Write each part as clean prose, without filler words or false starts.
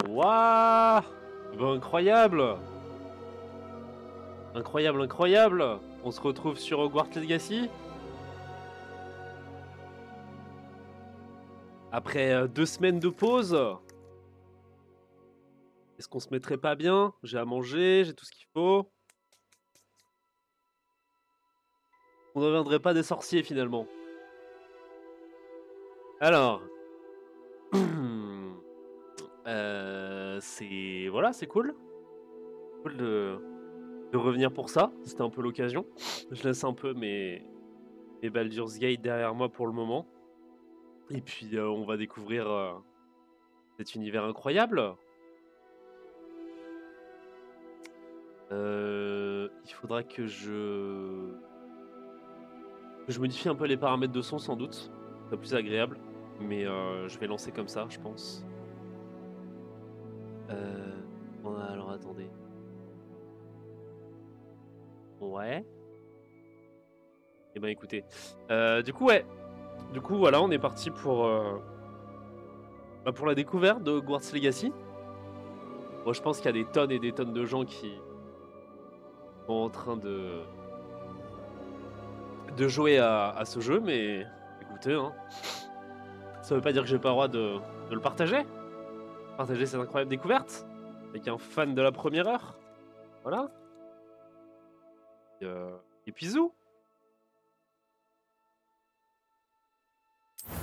Waouh! Bon, incroyable! Incroyable, incroyable! On se retrouve sur Hogwarts Legacy. Après 2 semaines de pause. Est-ce qu'on se mettrait pas bien? J'ai à manger, j'ai tout ce qu'il faut. On ne deviendrait pas des sorciers finalement. Alors. C'est... Voilà, c'est cool. Cool de revenir pour ça. C'était un peu l'occasion. Je laisse un peu mes Baldur's Gate derrière moi pour le moment. Et puis on va découvrir cet univers incroyable. Il faudra que je modifie un peu les paramètres de son sans doute. C'est plus agréable. Mais je vais lancer comme ça, je pense. Alors attendez. Ouais. Eh ben écoutez. Du coup ouais. Du coup voilà, on est parti pour la découverte de Hogwarts Legacy. Bon, je pense qu'il y a des tonnes et des tonnes de gens qui sont en train de jouer à ce jeu, mais écoutez, hein, ça veut pas dire que j'ai pas le droit de le partager. Partager cette incroyable découverte avec un fan de la première heure. Voilà. Et puis zou.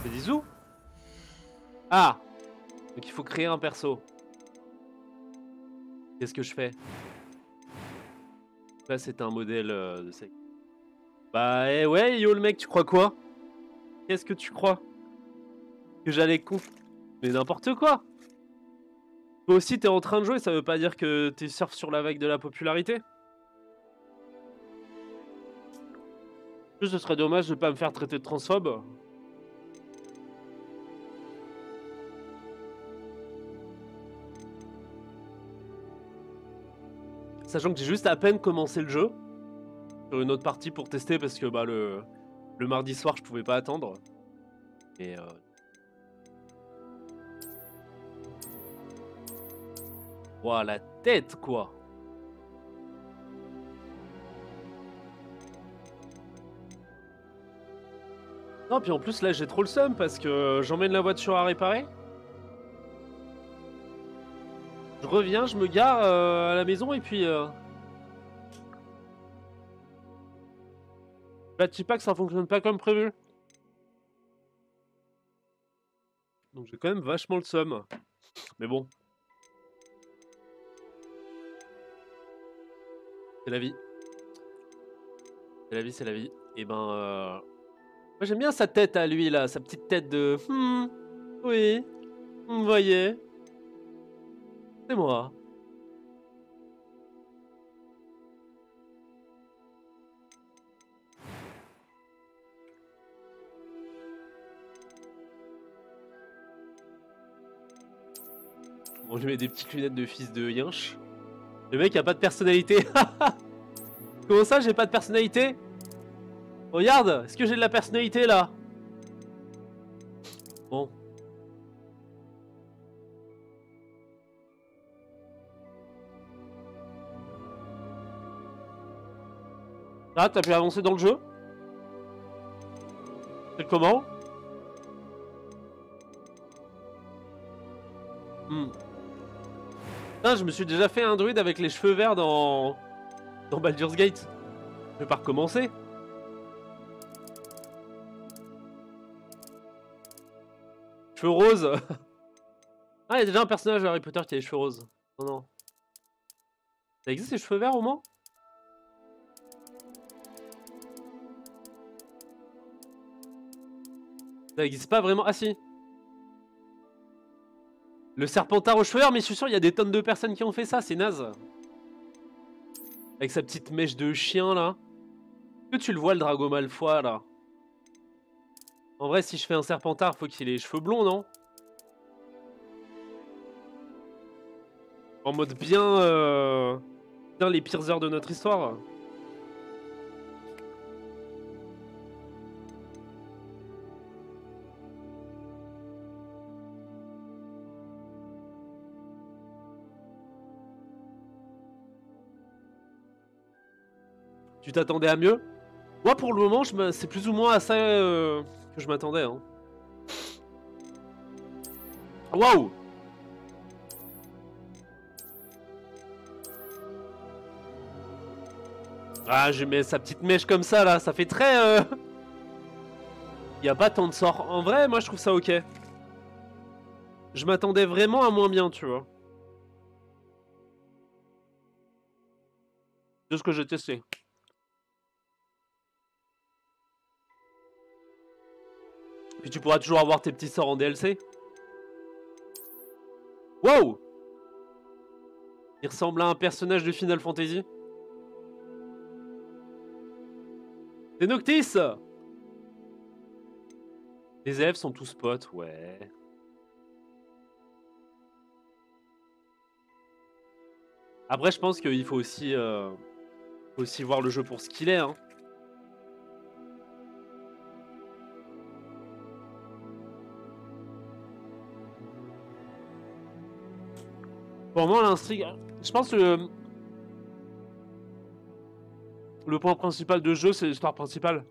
C'est des zou. Ah. Donc il faut créer un perso. Qu'est-ce que je fais? Là c'est un modèle de sec. Bah ouais, yo le mec, tu crois quoi? Qu'est-ce que tu crois? Que j'allais con? Mais n'importe quoi. Toi aussi t'es en train de jouer, ça veut pas dire que t'es surf sur la vague de la popularité. Juste, ce serait dommage de pas me faire traiter de transphobe. Sachant que j'ai juste à peine commencé le jeu sur une autre partie pour tester parce que bah le mardi soir je pouvais pas attendre. Et Ouah, la tête quoi. Non, puis en plus là j'ai trop le seum parce que j'emmène la voiture à réparer. Je reviens, je me gare à la maison et puis bah tu sais pas que ça fonctionne pas comme prévu. Donc j'ai quand même vachement le seum. Mais bon. C'est la vie. C'est la vie, c'est la vie. Et ben moi j'aime bien sa tête à lui là, sa petite tête de oui, vous voyez, c'est moi. Bon, je mets des petites lunettes de fils de Yinch. Le mec a pas de personnalité. Comment ça, j'ai pas de personnalité? Regarde, est-ce que j'ai de la personnalité là? Bon. Ah, t'as pu avancer dans le jeu? C'est comment? Putain, je me suis déjà fait un druide avec les cheveux verts dans Baldur's Gate. Je vais pas recommencer. Cheveux roses. Ah, il y a déjà un personnage de Harry Potter qui a les cheveux roses. Oh non. Ça existe les cheveux verts au moins? Ça existe pas vraiment. Ah si. Le serpentard aux cheveux verts, mais je suis sûr il y a des tonnes de personnes qui ont fait ça, c'est naze. Avec sa petite mèche de chien là. Est-ce que tu le vois le Drago Malfoy là? En vrai, si je fais un serpentard, faut qu'il ait les cheveux blonds, non? En mode bien les pires heures de notre histoire. Tu t'attendais à mieux? Moi, pour le moment, c'est plus ou moins à ça que je m'attendais. Hein. Waouh! Ah, je mets sa petite mèche comme ça, là. Ça fait très... Y a pas tant de sorts. En vrai, moi, je trouve ça ok. Je m'attendais vraiment à moins bien, tu vois. De ce que j'ai testé. Puis tu pourras toujours avoir tes petits sorts en DLC. Wow! Il ressemble à un personnage de Final Fantasy. C'est Noctis! Les élèves sont tous potes, ouais. Après, je pense qu'il faut aussi voir le jeu pour ce qu'il est. Hein. Pour moi, l'intrigue... Je pense que le point principal de jeu, c'est l'histoire principale.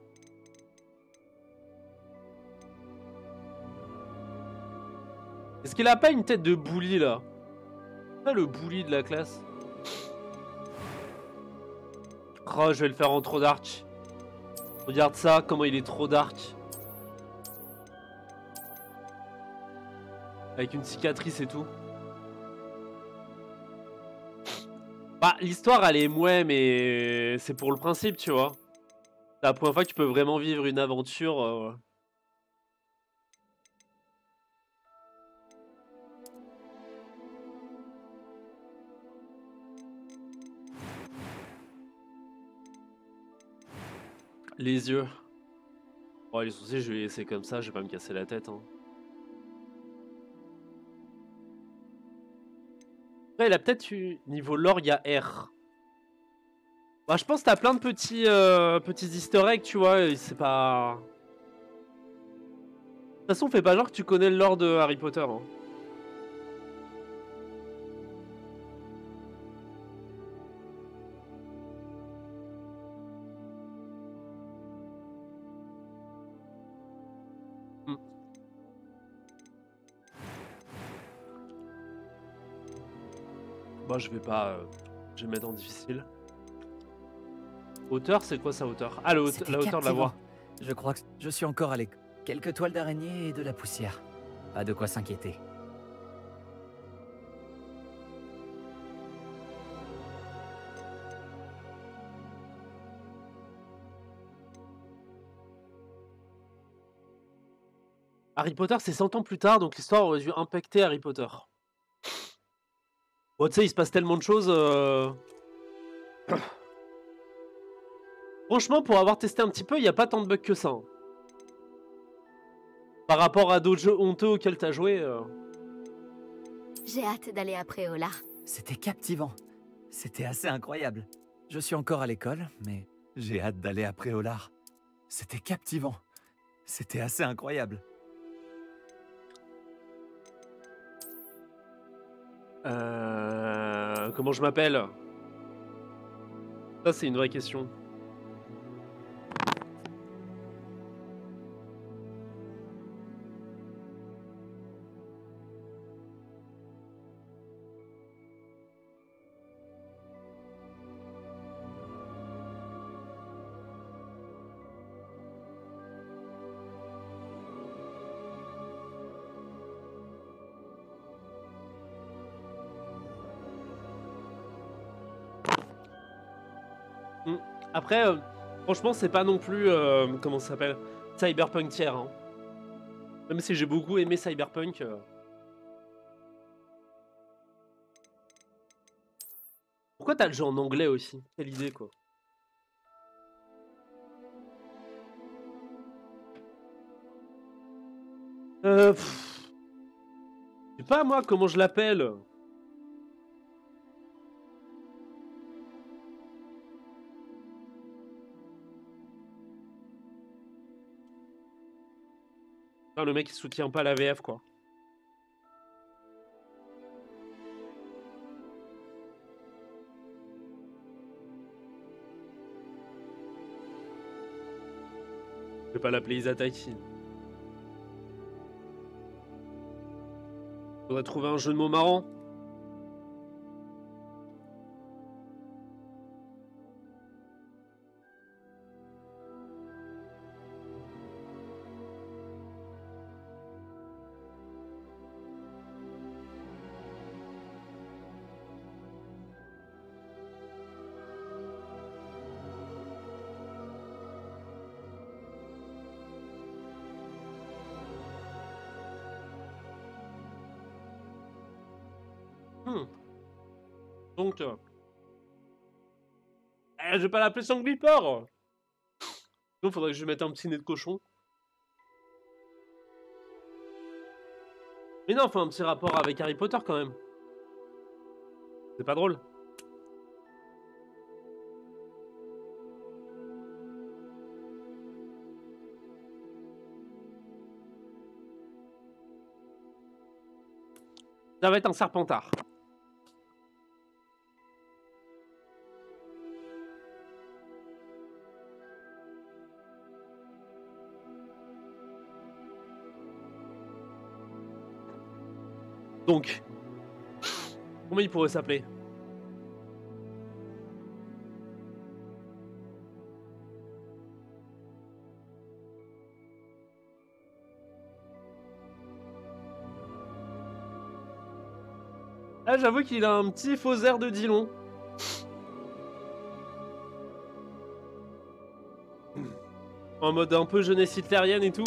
Est-ce qu'il a pas une tête de bully, là? Pas le bully de la classe. Oh, je vais le faire en trop dark. Regarde ça, comment il est trop dark. Avec une cicatrice et tout. Bah, l'histoire, elle est mouais, mais c'est pour le principe, tu vois. C'est la première fois que tu peux vraiment vivre une aventure. Les yeux. Oh, les sourcils, je vais les laisser comme ça, je vais pas me casser la tête. Hein. Après, il a peut-être eu... Niveau lore, il y a R. Bah, je pense que t'as plein de petits easter eggs, tu vois, et c'est pas... De toute façon, fais pas genre que tu connais le lore de Harry Potter. Hein. Hmm. Bon, je vais pas... je vais mettre en difficile. Hauteur, c'est quoi sa hauteur? Ah, la hauteur de la voix. Je crois que je suis encore à l'école. Quelques toiles d'araignée et de la poussière. Pas de quoi s'inquiéter. Harry Potter, c'est 100 ans plus tard, donc l'histoire aurait dû impacter Harry Potter. Bon, tu sais, il se passe tellement de choses... Franchement, pour avoir testé un petit peu, il n'y a pas tant de bugs que ça. Hein. Par rapport à d'autres jeux honteux auxquels t'as joué... J'ai hâte d'aller à Préola. C'était captivant. C'était assez incroyable. Je suis encore à l'école, mais j'ai hâte d'aller à Préolard. C'était captivant. C'était assez incroyable. Comment je m'appelle? Ça, c'est une vraie question. Après, franchement, c'est pas non plus... comment ça s'appelle? Cyberpunk tiers. Hein. Même si j'ai beaucoup aimé Cyberpunk... Pourquoi t'as le jeu en anglais aussi? Quelle idée, quoi. Je sais pas, moi, comment je l'appelle. Le mec, il soutient pas la VF, quoi. vais pas l'appeler Izataki. Faudrait trouver un jeu de mots marrant. Donc, je vais pas l'appeler Sanglipore. Donc, faudrait que je lui mette un petit nez de cochon. Mais non, faut un petit rapport avec Harry Potter quand même. C'est pas drôle. Ça va être un Serpentard. Donc, comment il pourrait s'appeler? Là, j'avoue qu'il a un petit faux air de Dillon. En mode un peu jeunesse hitlérienne et tout.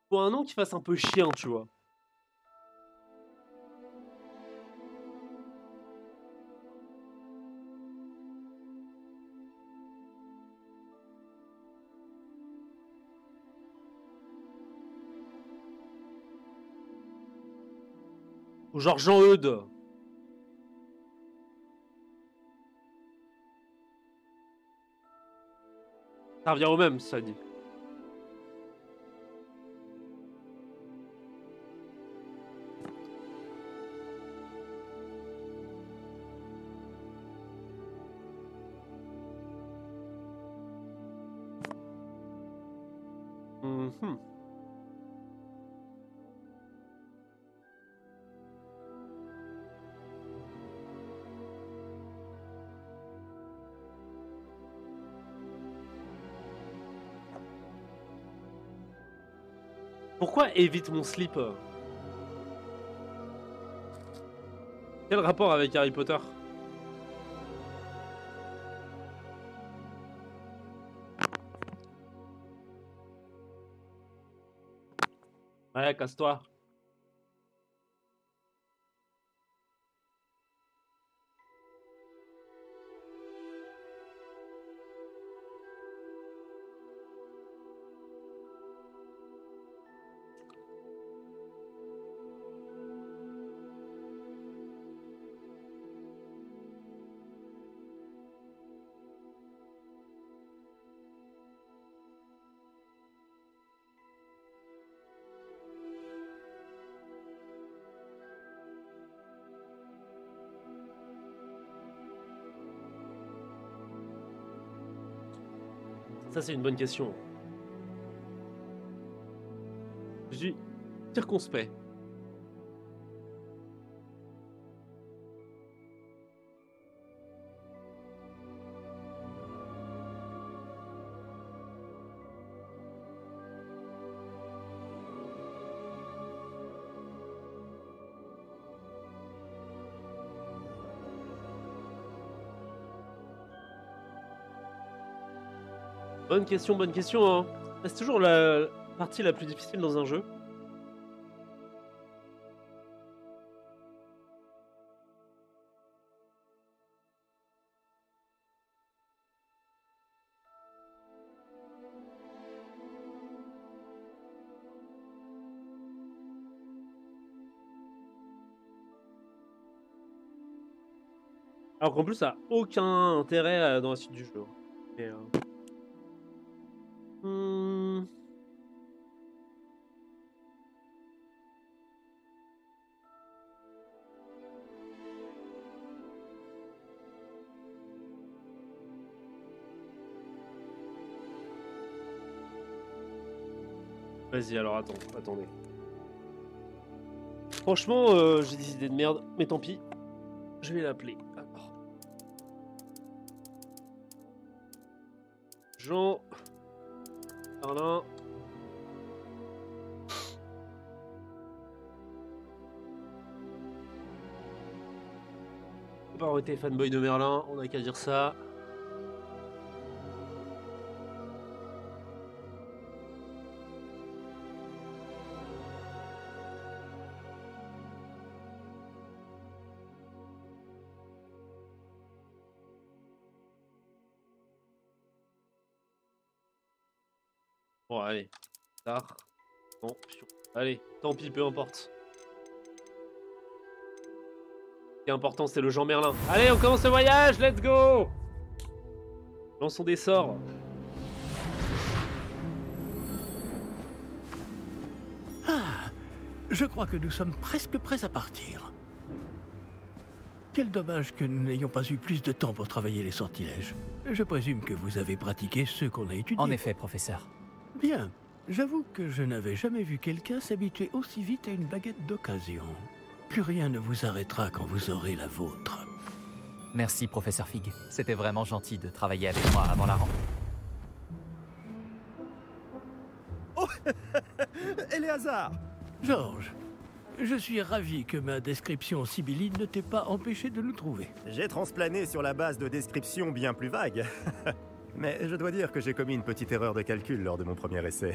Faut un nom qui fasse un peu chien, tu vois. Ou genre Jean-Eudes. Ça revient au même, ça dit. Mhm. Pourquoi évite mon slip? Quel rapport avec Harry Potter? Ouais, casse-toi. Ça, c'est une bonne question. Je suis circonspect. Bonne question, hein. C'est toujours la partie la plus difficile dans un jeu. Alors qu'en plus, ça n'a aucun intérêt dans la suite du jeu. Mais, Vas-y, alors attendez. Franchement, j'ai des idées de merde, mais tant pis. Je vais l'appeler. Alors. Jean... Merlin... Pas arrêter fanboy de Merlin, on a qu'à dire ça. Bon, allez. Tard. Non, allez, tant pis, peu importe. Ce qui est important, c'est le Jean Merlin. Allez, on commence le voyage, let's go! Lançons des sorts. Ah, je crois que nous sommes presque prêts à partir. Quel dommage que nous n'ayons pas eu plus de temps pour travailler les sortilèges. Je présume que vous avez pratiqué ceux qu'on a étudiés. En effet, professeur. Bien. J'avoue que je n'avais jamais vu quelqu'un s'habituer aussi vite à une baguette d'occasion. Plus rien ne vous arrêtera quand vous aurez la vôtre. Merci, professeur Fig. C'était vraiment gentil de travailler avec moi avant la rentrée. Oh Éléazar! Georges, je suis ravi que ma description sibylline ne t'ait pas empêché de nous trouver. J'ai transplané sur la base de descriptions bien plus vagues. Mais je dois dire que j'ai commis une petite erreur de calcul lors de mon premier essai.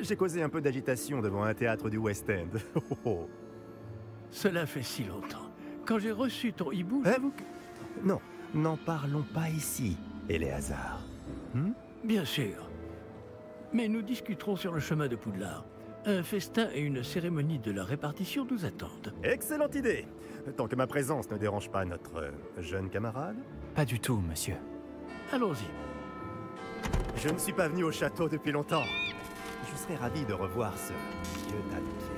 J'ai causé un peu d'agitation devant un théâtre du West End. Cela fait si longtemps. Quand j'ai reçu ton hibou, j'avoue que... Non, n'en parlons pas ici, Éléazar. Bien sûr. Mais nous discuterons sur le chemin de Poudlard. Un festin et une cérémonie de la répartition nous attendent. Excellente idée! Tant que ma présence ne dérange pas notre jeune camarade. Pas du tout, monsieur. Allons-y. Je ne suis pas venu au château depuis longtemps. Je serais ravi de revoir ce vieux tas de pierres.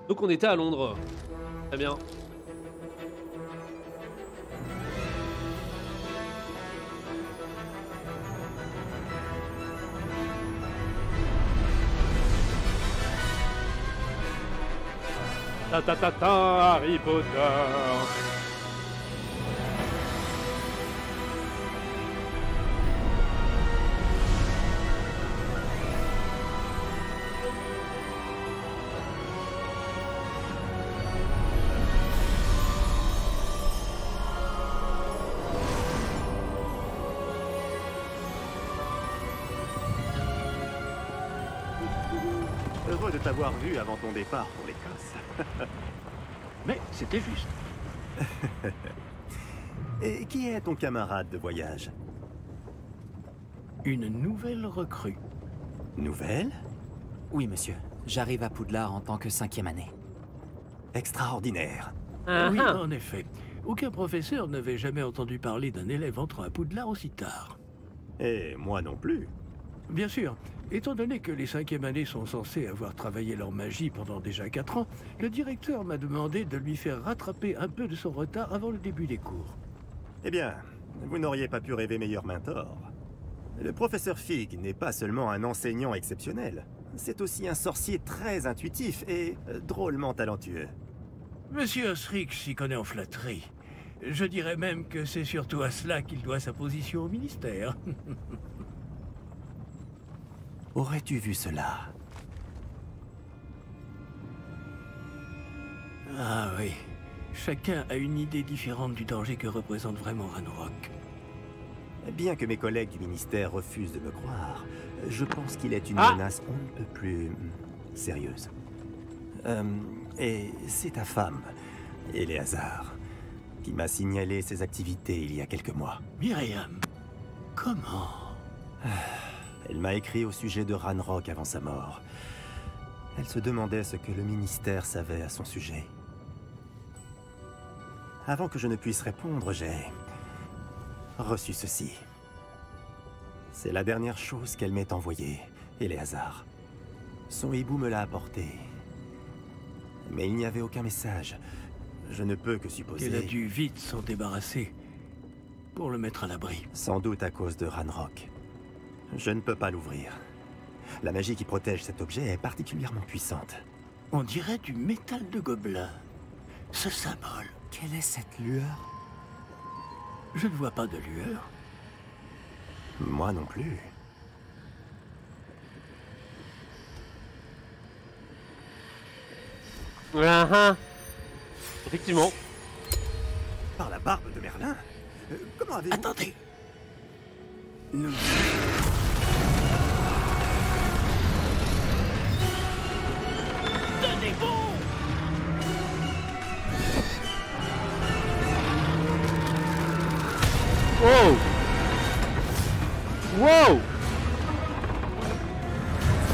Donc on était à Londres. Très bien. Ta ta ta ta, Harry Potter. Heureux de t'avoir vu avant ton départ pour l'Écosse. Mais c'était juste. Et qui est ton camarade de voyage? Une nouvelle recrue. Nouvelle? Oui, monsieur. J'arrive à Poudlard en tant que 5e année. Extraordinaire. Oui, en effet. Aucun professeur n'avait jamais entendu parler d'un élève entrant à Poudlard aussi tard. Et moi non plus. Bien sûr. Étant donné que les 5e années sont censées avoir travaillé leur magie pendant déjà 4 ans, le directeur m'a demandé de lui faire rattraper un peu de son retard avant le début des cours. Eh bien, vous n'auriez pas pu rêver meilleur mentor. Le professeur Fig n'est pas seulement un enseignant exceptionnel, c'est aussi un sorcier très intuitif et drôlement talentueux. Monsieur Osric s'y connaît en flatterie. Je dirais même que c'est surtout à cela qu'il doit sa position au ministère. Aurais-tu vu cela? Ah oui. Chacun a une idée différente du danger que représente vraiment Ranrock. Bien que mes collègues du ministère refusent de me croire, je pense qu'il est une menace un peu plus sérieuse. Et c'est ta femme, Éléazar, qui m'a signalé ses activités il y a quelques mois. Myriam, comment? Elle m'a écrit au sujet de Ranrock avant sa mort. Elle se demandait ce que le ministère savait à son sujet. Avant que je ne puisse répondre, j'ai reçu ceci. C'est la dernière chose qu'elle m'ait envoyée, Éléazar. Son hibou me l'a apporté. Mais il n'y avait aucun message. Je ne peux que supposer... qu'elle a dû vite s'en débarrasser pour le mettre à l'abri. Sans doute à cause de Ranrock. Je ne peux pas l'ouvrir. La magie qui protège cet objet est particulièrement puissante. On dirait du métal de gobelin. Ce symbole. Quelle est cette lueur? Je ne vois pas de lueur. Moi non plus. Effectivement. Par la barbe de Merlin? Comment avez-vous... Attendez. Nous... Tenez bon! Wow! Wow!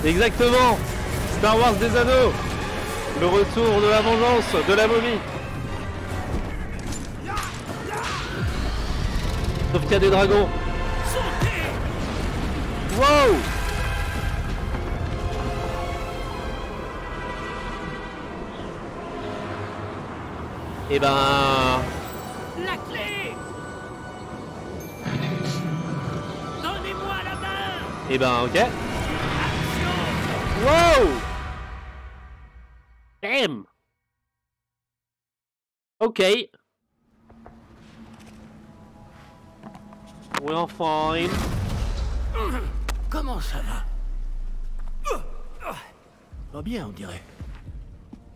Exactement! Star Wars des Anneaux! Le retour de la vengeance de la momie! Sauf qu'il y a des dragons! Wow! Et ben... La clé! Donnez-moi la main! Et ben ok. Action! Wow! Damn! Ok. We're fine. Comment ça va? Pas bien, on dirait.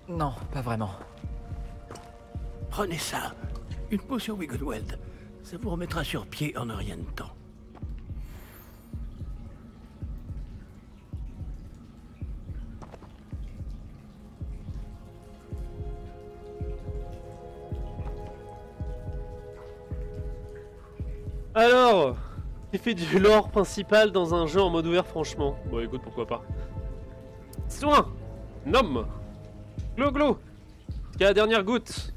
Non, pas vraiment. Prenez ça. Une potion Wiggleweld. Ça vous remettra sur pied en un rien de temps. Alors, qui fait du lore principal dans un jeu en mode ouvert, franchement? Bon, écoute, pourquoi pas. Soin! Nom! Glo! Jusqu'à la dernière goutte!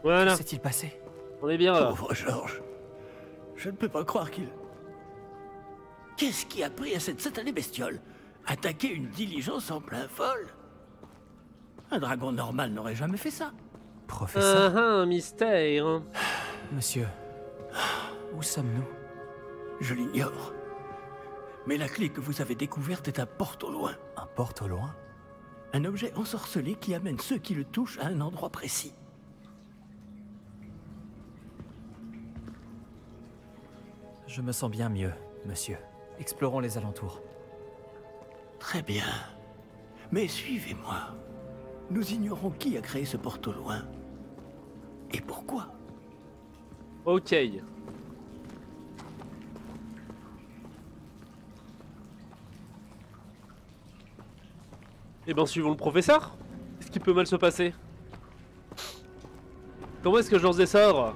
Voilà, Que s'est-il passé? on est bien là. Pauvre Georges. Je ne peux pas croire qu'il... Qu'est-ce qui a pris à cette satanée bestiole? Attaquer une diligence en plein vol? Un dragon normal n'aurait jamais fait ça. Professeur? Un mystère. Monsieur, où sommes-nous? Je l'ignore. Mais la clé que vous avez découverte est un porte au loin. Un porte au loin? Un objet ensorcelé qui amène ceux qui le touchent à un endroit précis. Je me sens bien mieux, monsieur. Explorons les alentours. Très bien. Mais suivez-moi. Nous ignorons qui a créé ce porte au loin. Et pourquoi? Ok. Eh ben suivons le professeur. Qu'est-ce qui peut mal se passer? Comment est-ce que je lance des sorts?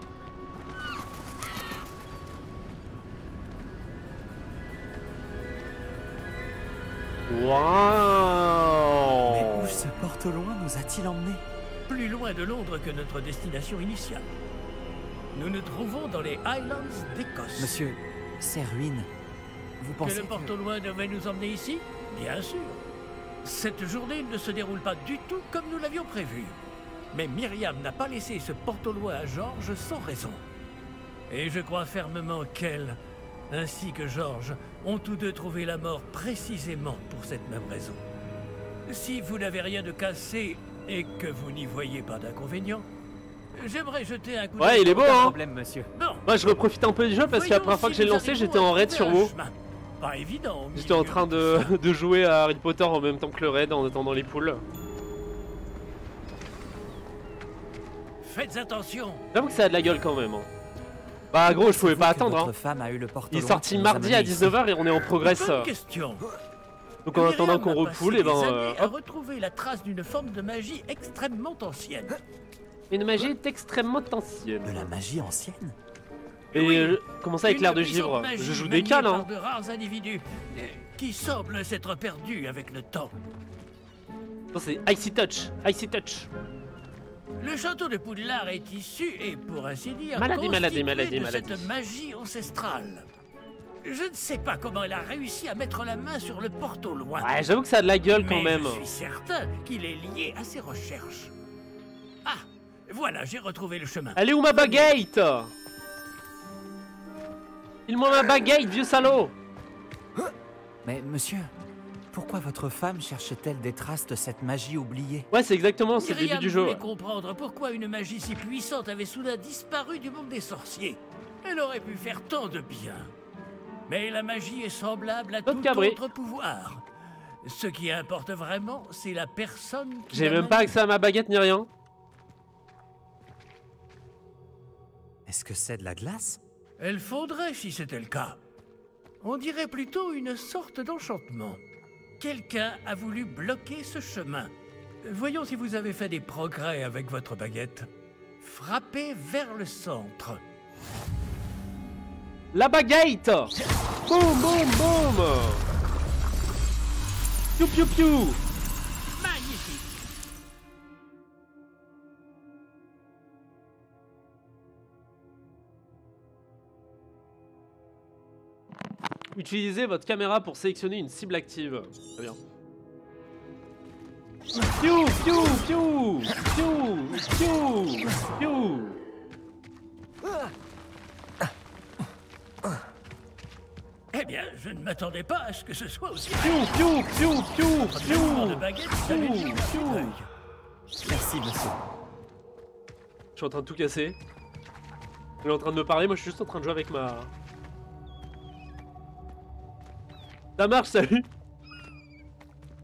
Waouh! Mais où ce porte au loin nous a-t-il emmenés? Plus loin de Londres que notre destination initiale. Nous nous trouvons dans les Highlands d'Écosse. Monsieur, ces ruines, vous Que pensez le porte au loin devait nous emmener ici? Bien sûr. Cette journée ne se déroule pas du tout comme nous l'avions prévu. Mais Myriam n'a pas laissé ce porte au loin à Georges sans raison. Et je crois fermement qu'elle, ainsi que Georges, ont tous deux trouvé la mort précisément pour cette même raison. Si vous n'avez rien de cassé et que vous n'y voyez pas d'inconvénient, j'aimerais jeter un coup d'œil. Ouais, il est beau, Pas de hein? problème, monsieur. Bon. Moi, je reprofite un peu du jeu parce que la première fois que j'ai lancé, j'étais en raid sur WoW. Pas évident. J'étais en train de jouer à Harry Potter en même temps que le raid en attendant les poules. Faites attention. J'avoue que ça a de la gueule quand même. Hein. Bah gros, je pouvais pas attendre. Votre Hein. femme a eu le porte au Il est loin sorti qui nous mardi a à menés 19h et on est en progress. Bonne question. Donc en attendant qu'on repoule, et ben... a hop. retrouvé la trace d'une forme de magie extrêmement ancienne. Une magie est extrêmement ancienne. De la magie ancienne? Et Oui. comment ça avec l'air de givre? Je joue des cales, hein. De rares individus qui semblent s'être perdus avec le temps. Non, c'est Icy Touch. Icy Touch. Le château de Poudlard est issu et, pour ainsi dire, Maladie, constitué de cette magie ancestrale. Je ne sais pas comment elle a réussi à mettre la main sur le porte au loin. Ouais, j'avoue que ça a de la gueule quand même. Je suis certain qu'il est lié à ses recherches. Ah, voilà, j'ai retrouvé le chemin. Elle est où ma baguette? File-moi ma baguette, vieux salaud! Mais monsieur, pourquoi votre femme cherche-t-elle des traces de cette magie oubliée? Ouais, c'est exactement, c'est le début du jeu. voulait comprendre pourquoi une magie si puissante avait soudain disparu du monde des sorciers. Elle aurait pu faire tant de bien. Mais la magie est semblable à tout autre pouvoir. Ce qui importe vraiment, c'est la personne qui... J'ai même pas accès à ma baguette ni rien. Est-ce que c'est de la glace? Elle fondrait si c'était le cas. On dirait plutôt une sorte d'enchantement. Quelqu'un a voulu bloquer ce chemin. Voyons si vous avez fait des progrès avec votre baguette. Frappez vers le centre. La baguette! Boum, boum, boum! Piou, piou, piou! Magnifique! Utilisez votre caméra pour sélectionner une cible active. Très bien. Piou, piou, piou! Piou, piou, piou! Eh bien, je ne m'attendais pas à ce que ce soit aussi... Piou, piou, piou, piou, piou! de baguette, ça m'est venu à l'œil. Merci, monsieur. Je suis en train de tout casser. Il est en train de me parler, moi je suis juste en train de jouer avec ma... Ça marche, salut!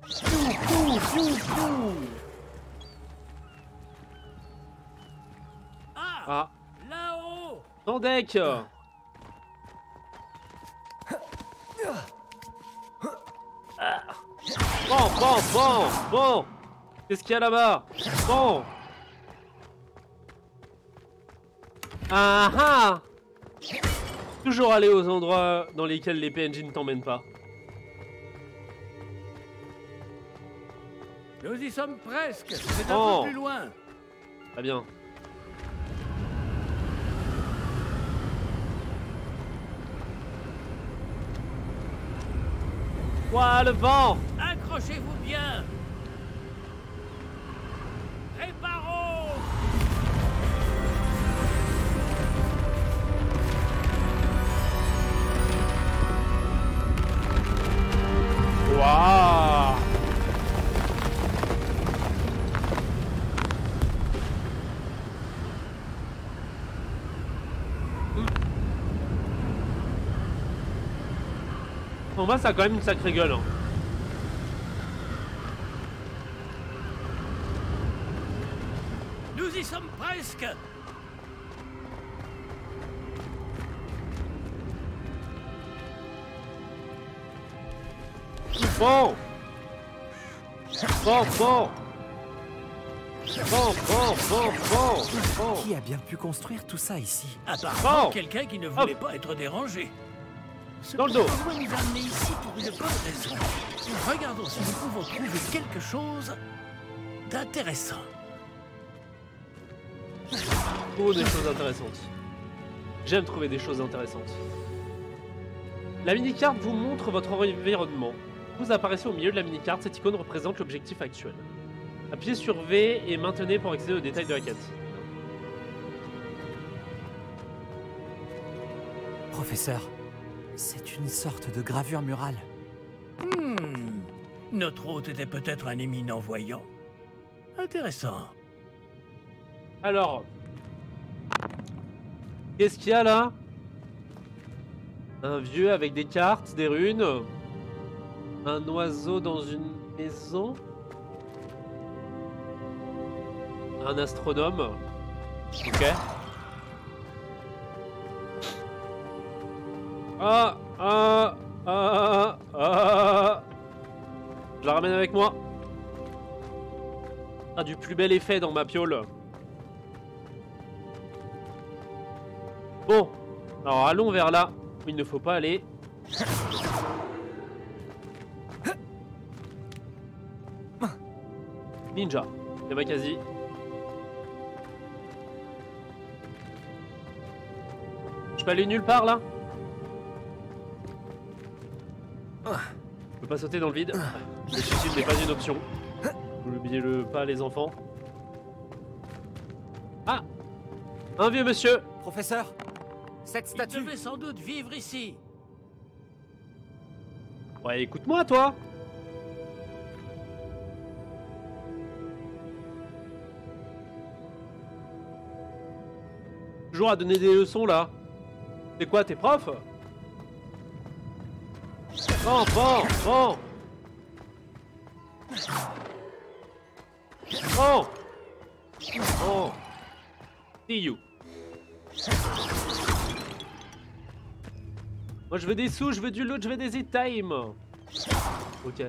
Piou, piou, piou, piou! Ah! Là-haut! En deck! Bon, bon, bon, bon! Qu'est-ce qu'il y a là-bas? Bon! Ah ah! Toujours aller aux endroits dans lesquels les PNJ ne t'emmènent pas. Nous y sommes presque, c'est un Oh. peu plus loin. Très bien. Ouah, le vent! Accrochez-vous bien. Réparons! Waouh! En moi, ça a quand même une sacrée gueule. Hein. Nous y sommes presque. Bon! Bon, bon! Bon, bon, bon, bon, bon! Qui a bien pu construire tout ça ici? Apparemment, Bon. quelqu'un qui ne voulait pas être dérangé. Ce Dans le dos. doit nous amener ici pour une bonne raison. Regardons si nous pouvons trouver quelque chose d'intéressant. Oh, des choses intéressantes. J'aime trouver des choses intéressantes. La mini-carte vous montre votre environnement. Vous apparaissez au milieu de la mini-carte, cette icône représente l'objectif actuel. Appuyez sur V et maintenez pour accéder aux détails de la quête. Professeur, c'est une sorte de gravure murale. Notre hôte était peut-être un éminent voyant. Intéressant. Alors, qu'est-ce qu'il y a là? Un vieux avec des cartes, des runes. Un oiseau dans une maison. Un astronome. Ok. Ah, ah, ah, ah. Je la ramène avec moi. Ah, du plus bel effet dans ma piole. Bon, alors allons vers là où il ne faut pas aller. Ninja. Yamakasi. Je peux aller nulle part là? Je peux pas sauter dans le vide. Le suicide n'est pas une option. N'oubliez-le pas les enfants. Ah! Un vieux monsieur! Professeur, cette Il statue... devait sans doute vivre ici. Ouais, écoute-moi toi! Toujours à donner des leçons là. C'est quoi, t'es prof? Bon, bon, bon! Bon! Bon! See you! Moi je veux des sous, je veux du loot, je veux des e-time! Ok.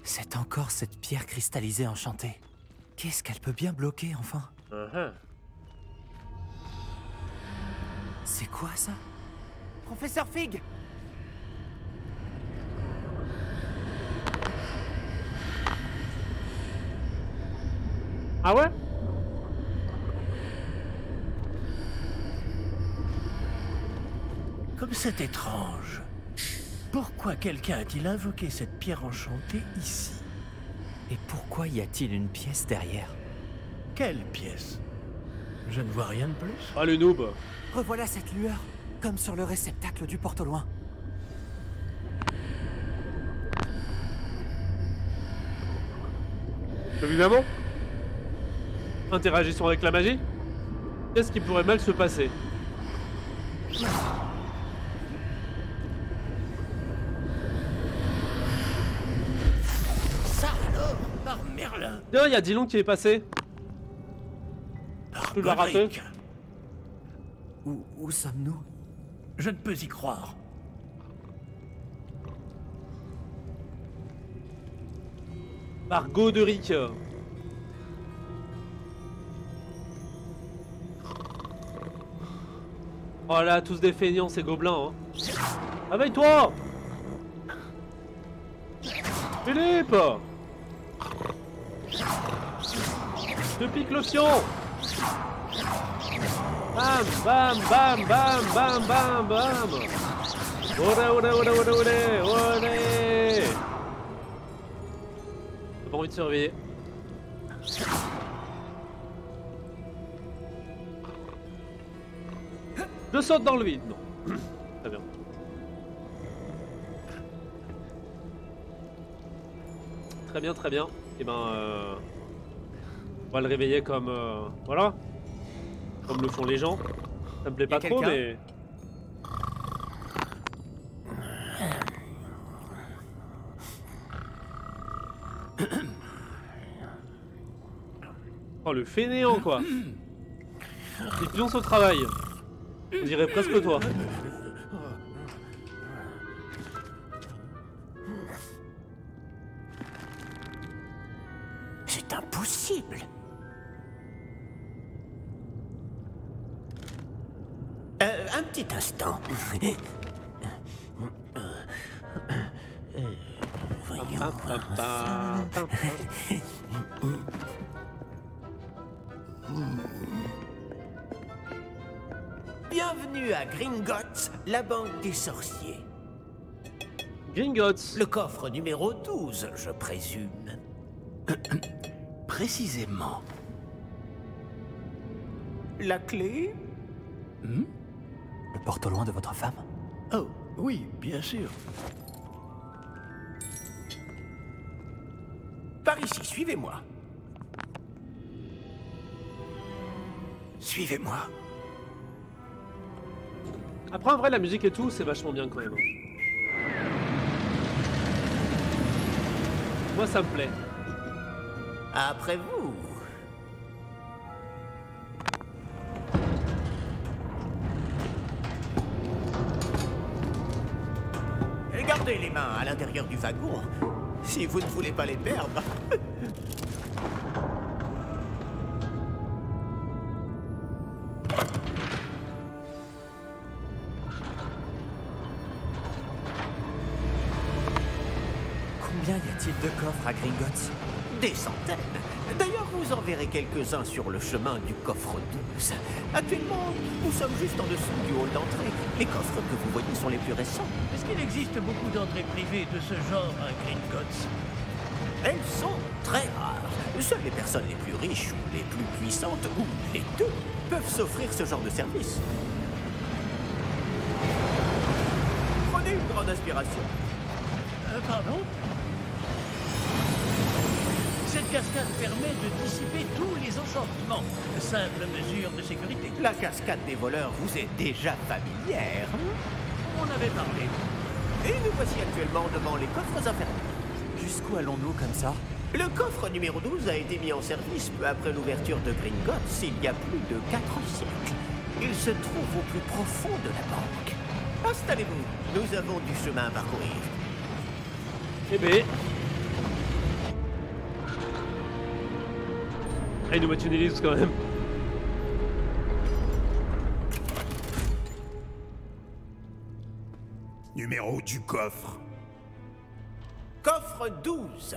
C'est encore cette pierre cristallisée enchantée. Qu'est-ce qu'elle peut bien bloquer, enfin? C'est quoi ça? Professeur Fig! Ah ouais? Comme c'est étrange. Pourquoi quelqu'un a-t-il invoqué cette pierre enchantée ici? Et pourquoi y a-t-il une pièce derrière? Quelle pièce? Je ne vois rien de plus. Ah le noob! Revoilà cette lueur, comme sur le réceptacle du porte au loin. Évidemment. Interagissons avec la magie. Qu'est-ce qui pourrait mal se passer? Ça alors, par Merlin, Tiens, il y a Dillon qui est passé. par Tu l'as raté? Godric. Où sommes-nous? Je ne peux y croire. Par Goderic. Oh là, tous des feignants ces gobelins. Hein. Réveille-toi! Philippe! Je te pique le fion! Bam, bam, bam, bam, bam, bam, bam! Olé, olé, olé, olé, olé, olé! J'ai pas envie de se réveiller. Je saute dans le vide. Non. Très bien. Très bien, très bien. Et ben, on va le réveiller comme, voilà, comme le font les gens. Ça me plaît pas trop, mais. Oh le fainéant quoi. Les pions au travail. Je dirais presque toi. C'est impossible. Un petit instant. Voyons. Bienvenue à Gringotts, la banque des sorciers. Gringotts. Le coffre numéro 12, je présume. Précisément. La clé? Le porte au loin de votre femme? Oh, oui, bien sûr. Par ici, suivez-moi. Suivez-moi. Après en vrai la musique et tout c'est vachement bien quand même. Moi ça me plaît. Après vous. Gardez les mains à l'intérieur du wagon, si vous ne voulez pas les perdre. Combien y a-t-il de coffres à Gringotts? Des centaines. D'ailleurs, vous en verrez quelques-uns sur le chemin du coffre 12. Actuellement, nous sommes juste en dessous du hall d'entrée. Les coffres que vous voyez sont les plus récents. Est-ce qu'il existe beaucoup d'entrées privées de ce genre à Gringotts? Elles sont très rares. Seules les personnes les plus riches ou les plus puissantes, ou les deux, peuvent s'offrir ce genre de service. Prenez une grande inspiration. Pardon? Cette cascade permet de dissiper tous les enchantements. Simple mesure de sécurité. La cascade des voleurs vous est déjà familière. On avait parlé. Et nous voici actuellement devant les coffres infernaux. Jusqu'où allons-nous comme ça? Le coffre numéro 12 a été mis en service peu après l'ouverture de Gringotts il y a plus de 4 siècles. Il se trouve au plus profond de la banque. Installez-vous, nous avons du chemin à parcourir. Eh ben. Ah, il nous met une hélice quand même. Numéro du coffre. Coffre 12.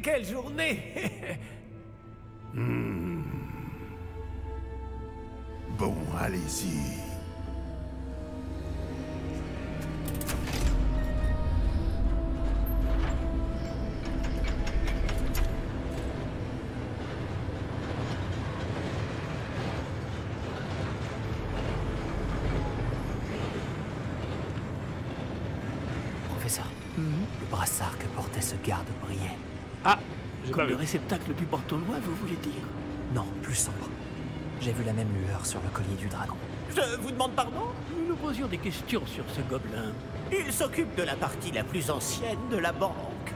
Quelle journée. Bon, allez-y. Professeur, le brassard que portait ce garde brillait. Ah, j'ai pas Comme vu. le réceptacle du porte-loin, vous voulez dire? Non, plus sombre. J'ai vu la même lueur sur le collier du dragon. Je vous demande pardon? Nous nous posions des questions sur ce gobelin. Il s'occupe de la partie la plus ancienne de la banque.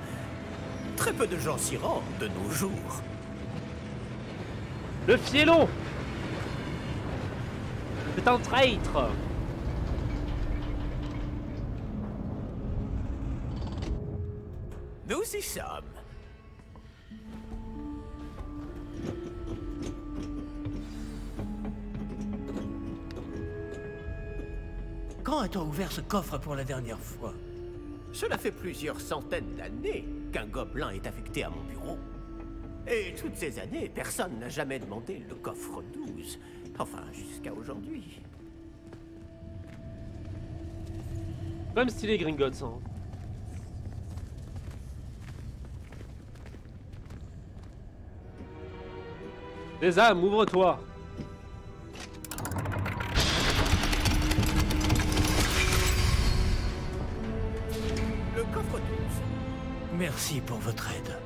Très peu de gens s'y rendent de nos jours. Le fielon. C'est un traître. Nous y sommes. Quand a-t-on ouvert ce coffre pour la dernière fois? Cela fait plusieurs centaines d'années qu'un gobelin est affecté à mon bureau. Et toutes ces années, personne n'a jamais demandé le coffre 12. Enfin, jusqu'à aujourd'hui. Comme stylé Gringotts. Hein. Les âmes, ouvre-toi. Le coffre 12. Merci pour votre aide.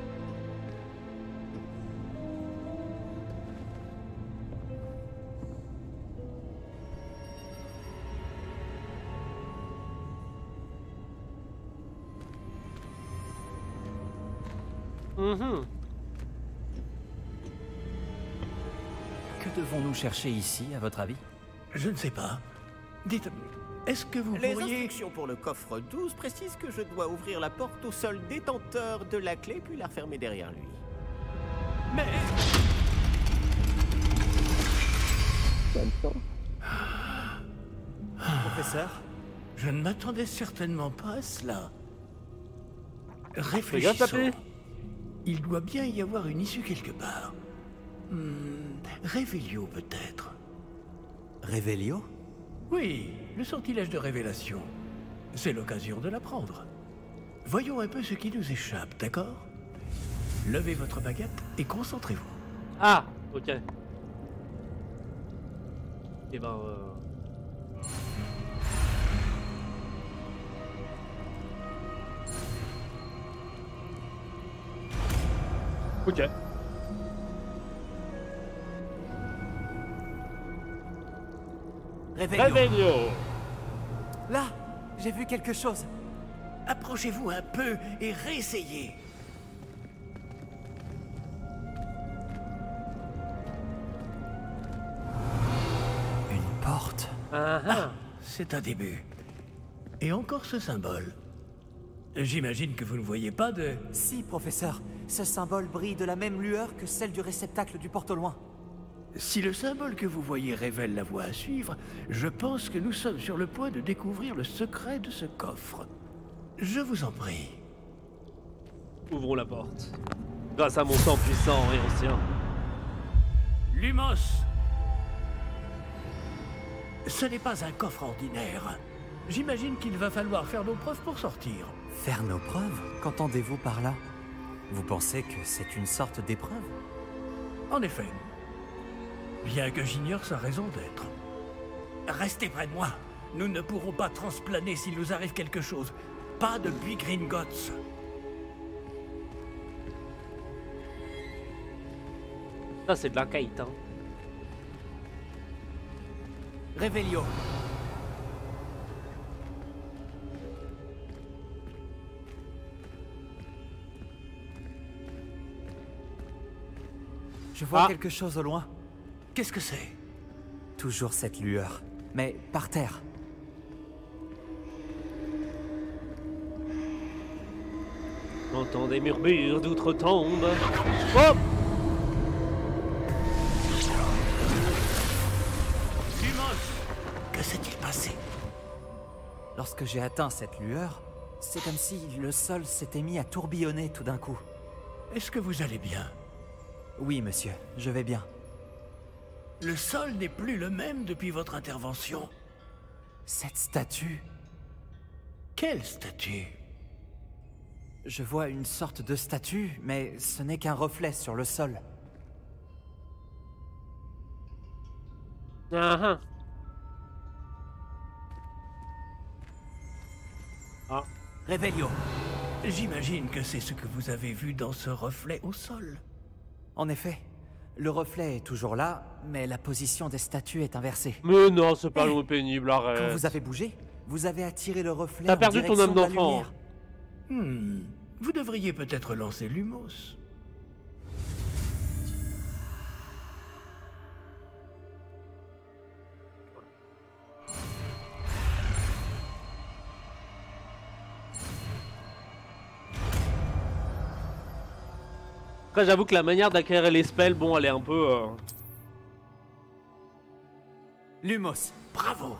Mhm. Que devons-nous chercher ici, à votre avis? Je ne sais pas. Dites, est-ce que vous Les pourriez... instructions pour le coffre 12 précisent que je dois ouvrir la porte au seul détenteur de la clé puis la refermer derrière lui. Mais... Professeur? Je ne m'attendais certainement pas à cela. Regarde, Réfléchissons. papy. Il doit bien y avoir une issue quelque part. Révélio peut-être. Révélio? Oui, le sortilège de révélation. C'est l'occasion de l'apprendre. Voyons un peu ce qui nous échappe, d'accord? Levez votre baguette et concentrez-vous. Ah, ok. Et ben... Ok. Révélio. Réveillon. Là, j'ai vu quelque chose. Approchez-vous un peu et réessayez. Une porte. C'est un début. Et encore ce symbole. J'imagine que vous ne voyez pas de... Si, professeur. Ce symbole brille de la même lueur que celle du réceptacle du porte-loin. Si le symbole que vous voyez révèle la voie à suivre, je pense que nous sommes sur le point de découvrir le secret de ce coffre. Je vous en prie. Ouvrons la porte. Grâce à mon sang puissant et ancien. Lumos! Ce n'est pas un coffre ordinaire. J'imagine qu'il va falloir faire nos preuves pour sortir. Faire nos preuves? Qu'entendez-vous par là? Vous pensez que c'est une sorte d'épreuve? En effet. Bien que j'ignore sa raison d'être. Restez près de moi. Nous ne pourrons pas transplaner s'il nous arrive quelque chose. Pas depuis Gringotts. Ça, c'est de la kite, hein. Revelio. Je vois quelque chose au loin. Qu'est-ce que c'est? Toujours cette lueur, mais par terre. J'entends des murmures d'outre-tombe. Oh! Que s'est-il passé? Lorsque j'ai atteint cette lueur, c'est comme si le sol s'était mis à tourbillonner tout d'un coup. Est-ce que vous allez bien? Oui, monsieur, je vais bien. Le sol n'est plus le même depuis votre intervention. Cette statue... Quelle statue? Je vois une sorte de statue, mais ce n'est qu'un reflet sur le sol. Ah ah. Revelio. J'imagine que c'est ce que vous avez vu dans ce reflet au sol. En effet, le reflet est toujours là, mais la position des statues est inversée. Mais non, c'est pas long pénible, arrête. Quand vous avez bougé, vous avez attiré le reflet. T'as perdu ton âme d'enfant. Vous devriez peut-être lancer Lumos. Après, j'avoue que la manière d'acquérir les spells, bon, elle est un peu... Lumos, bravo!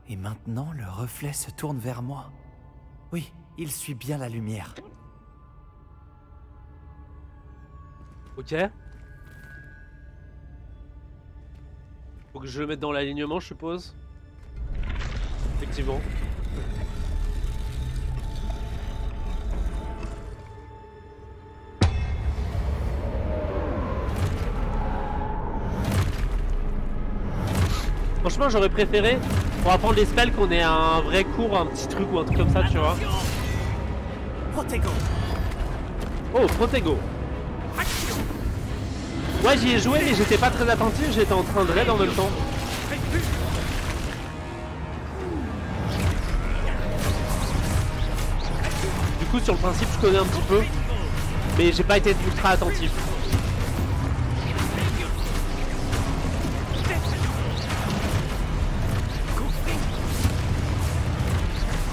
Et maintenant, le reflet se tourne vers moi. Oui, il suit bien la lumière. Ok. Faut que je le mette dans l'alignement, je suppose. Effectivement. Franchement, j'aurais préféré, pour apprendre les spells, qu'on ait un vrai cours, un petit truc ou un truc comme ça, tu vois. Protego. Oh, Protego. Ouais, j'y ai joué, mais j'étais pas très attentif, j'étais en train de raid en même temps. Du coup, sur le principe, je connais un petit peu, mais j'ai pas été ultra attentif.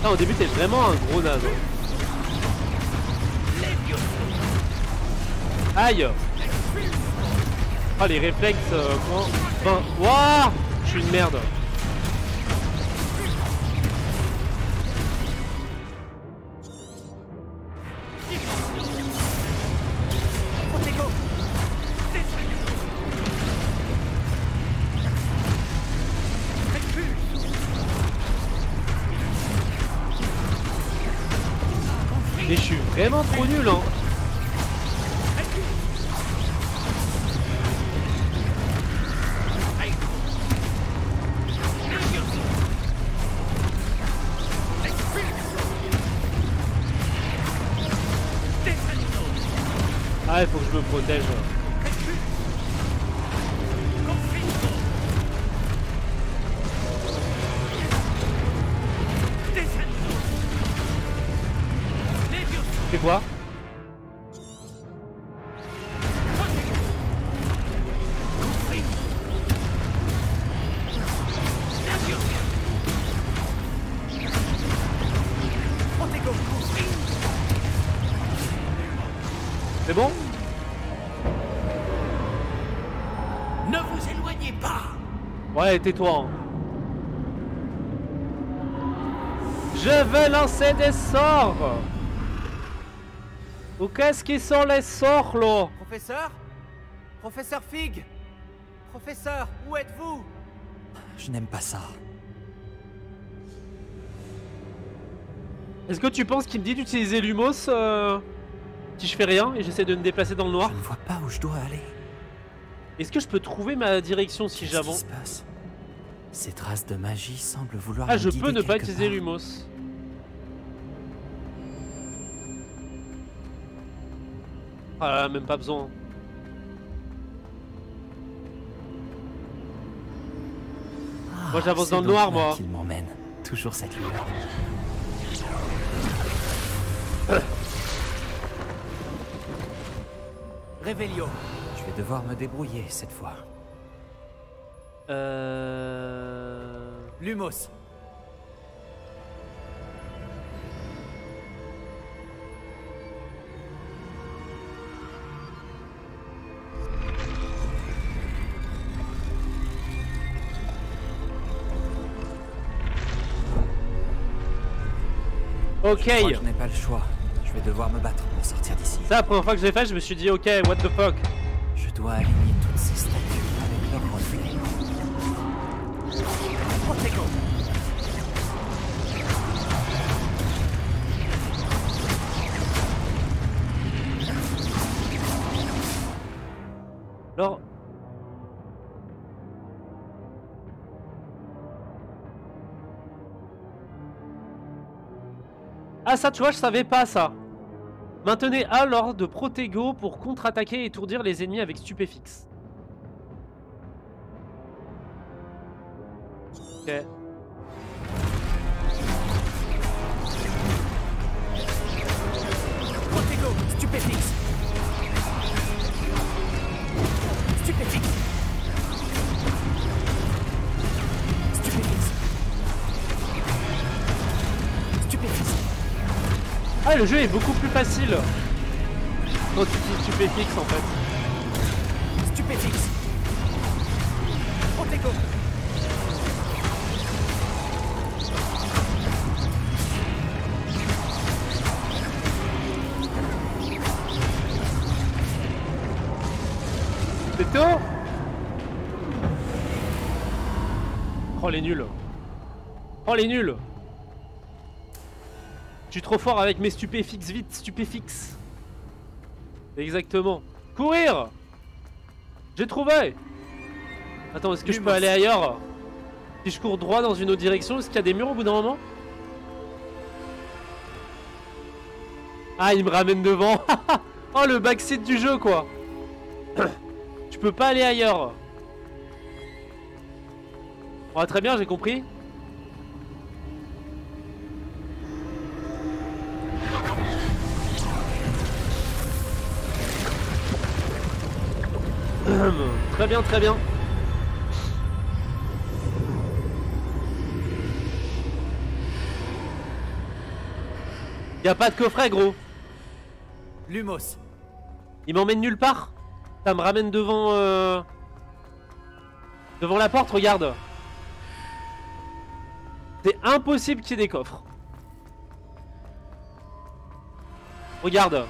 Là, au début, t'es vraiment un gros naze. Aïe! Ah, les réflexes, quoi. Enfin, wouah! Je suis une merde. Mais je suis vraiment trop nul, hein. Ah, il faut que je me protège. C'est quoi? C'est bon? Ne vous éloignez pas. Ouais, tais-toi. Je veux lancer des sorts. Ou qu'est-ce qui sont les sorts là? Professeur? Professeur Fig? Professeur, où êtes-vous? Je n'aime pas ça. Est-ce que tu penses qu'il me dit d'utiliser Lumos si je fais rien et j'essaie de me déplacer dans le noir? Je ne vois pas où je dois aller. Est-ce que je peux trouver ma direction si j'avance? Qu'est-ce qui se passe? Ces traces de magie semblent vouloir Ah, me je guider peux ne pas quelque utiliser part. Lumos. Ah, même pas besoin. Ah, Moi, j'avance c'est dans le donc noir, là moi. qu'il m'emmène. Toujours cette lueur. Réveillon. Je vais devoir me débrouiller cette fois. Lumos. Ok. Je crois que je n'ai pas le choix. Je vais devoir me battre pour sortir d'ici. Ça, la première fois que je l'ai fait, je me suis dit, ok, what the fuck. Je dois aligner toutes ces statues avec leurs reflets. Protego. Alors... Ah ça, tu vois, je savais pas ça. Maintenez A lors de Protego pour contre-attaquer et étourdir les ennemis avec stupéfixe. Ok. Protego. Stupéfixe. Stupéfixe. Stupéfixe. Stupéfixe. Ah, le jeu est beaucoup plus facile quand tu utilises stupéfixe en fait. Stupéfixe. Protego. C'est tout. Oh les nuls. Oh les nuls. Je suis trop fort avec mes stupéfixes, vite, stupéfixes. Exactement. Courir. J'ai trouvé. Attends, est-ce que je peux aller ailleurs? Si je cours droit dans une autre direction, est-ce qu'il y a des murs au bout d'un moment? Ah, il me ramène devant. Oh, le backseat du jeu, quoi. Tu peux pas aller ailleurs. Oh, très bien, j'ai compris. Très bien, très bien. Y a pas de coffret, gros. Lumos. Il m'emmène nulle part. Ça me ramène devant devant la porte, regarde. C'est impossible qu'il y ait des coffres. Regarde.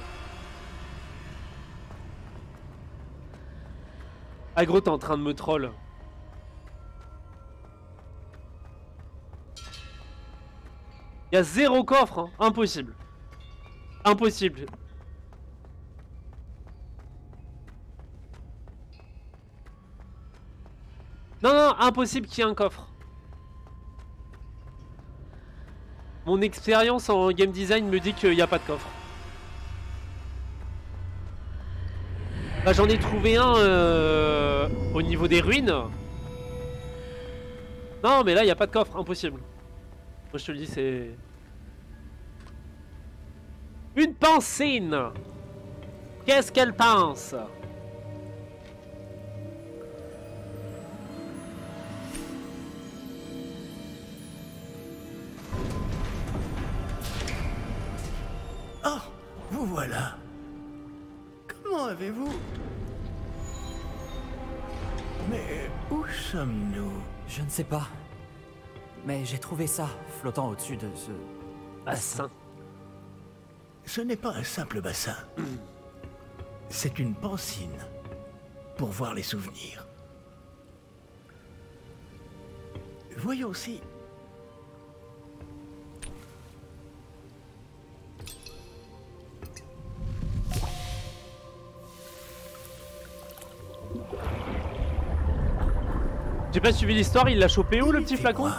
Ah gros, t'es en train de me troll. Il y a 0 coffre, hein. Impossible. Impossible. Non, non, impossible qu'il y ait un coffre. Mon expérience en game design me dit qu'il n'y a pas de coffre. Bah, j'en ai trouvé un au niveau des ruines. Non, mais là, il n'y a pas de coffre, impossible. Moi, je te le dis, c'est... Une pensine. Qu'est-ce qu'elle pense? Oh, vous voilà. Comment avez-vous... Mais où sommes-nous? Je ne sais pas. Mais j'ai trouvé ça, flottant au-dessus de ce... Bassin. ce n'est pas un simple bassin. C'est une pancine pour voir les souvenirs. Voyons aussi. J'ai pas suivi l'histoire, il l'a chopé où le petit flacon?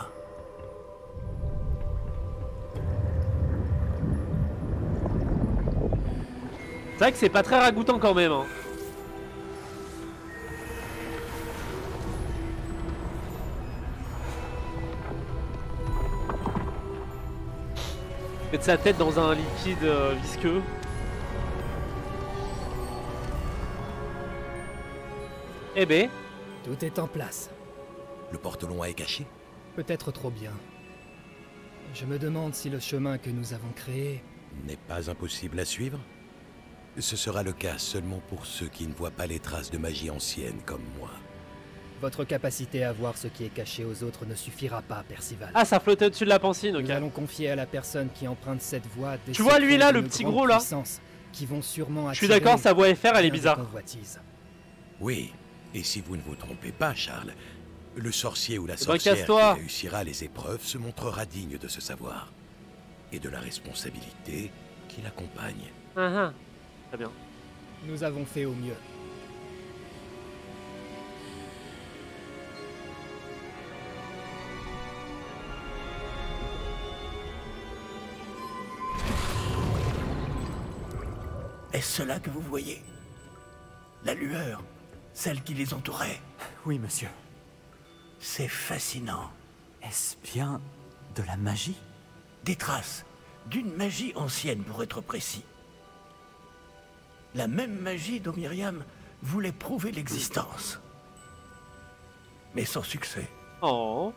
C'est vrai que c'est pas très ragoûtant quand même. Hein. Mettre sa tête dans un liquide visqueux. Eh ben. Tout est en place. Le porte-long est caché? Peut-être trop bien. Je me demande si le chemin que nous avons créé... n'est pas impossible à suivre. Ce sera le cas seulement pour ceux qui ne voient pas les traces de magie ancienne comme moi. Votre capacité à voir ce qui est caché aux autres ne suffira pas, Percival. Ah, ça flottait au-dessus de la pancine, ok. Nous allons confier à la personne qui emprunte cette voie des tu vois lui là, secrets le petit d'une gros grande là puissance qui vont sûrement Je suis d'accord, sa voix FR elle est bien bizarre. de convoitise. Oui, et si vous ne vous trompez pas, Charles, le sorcier ou la ben, sorcière casse-toi. qui réussira les épreuves se montrera digne de ce savoir. Et de la responsabilité qui l'accompagne. Très bien. Nous avons fait au mieux. Est-ce cela que vous voyez? La lueur, celle qui les entourait. Oui, monsieur. C'est fascinant. Est-ce bien de la magie? Des traces d'une magie ancienne, pour être précis. La même magie dont Myriam voulait prouver l'existence. Mais sans succès. Oh.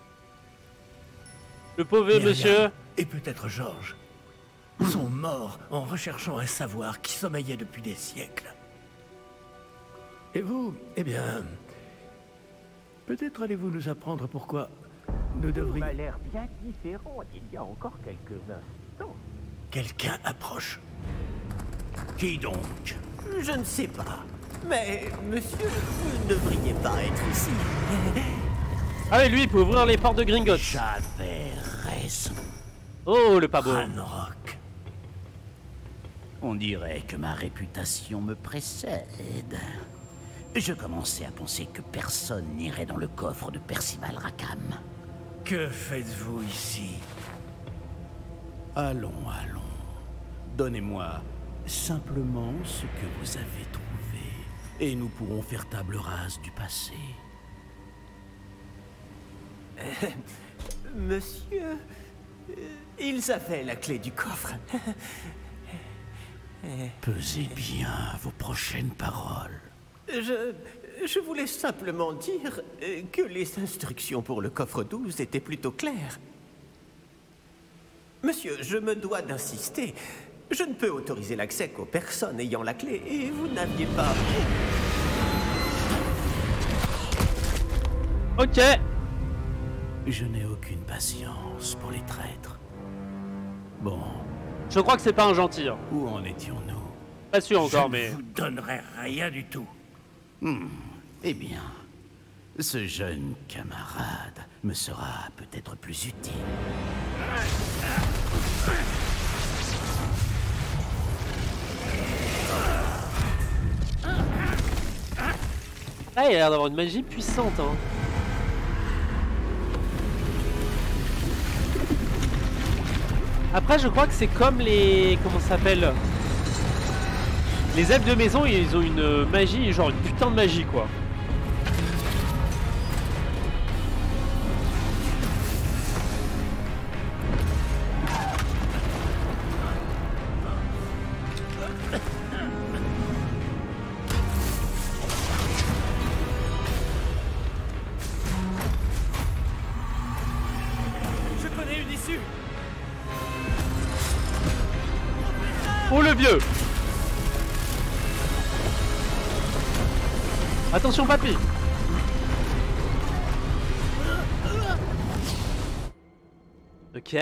Le pauvre Myriam monsieur. et peut-être Georges sont morts en recherchant un savoir qui sommeillait depuis des siècles. Et vous, eh bien, peut-être allez-vous nous apprendre pourquoi nous devrions... Ça a l'air bien différent d'il y a encore quelques instants. Quelqu'un approche. Qui donc? Je ne sais pas. Mais, monsieur, vous ne devriez pas être ici. Ah oui, lui il peut ouvrir les portes de Gringotts. J'avais raison. Oh le pas beau. Ranrock. On dirait que ma réputation me précède. Je commençais à penser que personne n'irait dans le coffre de Percival Rackham. Que faites-vous ici? Allons, allons. Donnez-moi simplement ce que vous avez trouvé, et nous pourrons faire table rase du passé. Monsieur, ils avaient la clé du coffre. Pesez bien vos prochaines paroles. Je voulais simplement dire que les instructions pour le coffre 12 étaient plutôt claires. Monsieur, je me dois d'insister. Je ne peux autoriser l'accès qu'aux personnes ayant la clé, et vous n'aviez pas... Ok. Je n'ai aucune patience pour les traîtres. Bon, Je crois que c'est pas un gentil. Hein. où en étions-nous? Pas sûr encore, Je mais... ne vous donnerai rien du tout. Eh bien, ce jeune camarade me sera peut-être plus utile. Ah, il a l'air d'avoir une magie puissante. Hein. Après, je crois que c'est comme les... Comment ça s'appelle? Les elfes de maison, ils ont une magie, genre une putain de magie, quoi. Je connais une issue. Oh le vieux! Attention papy! Ok.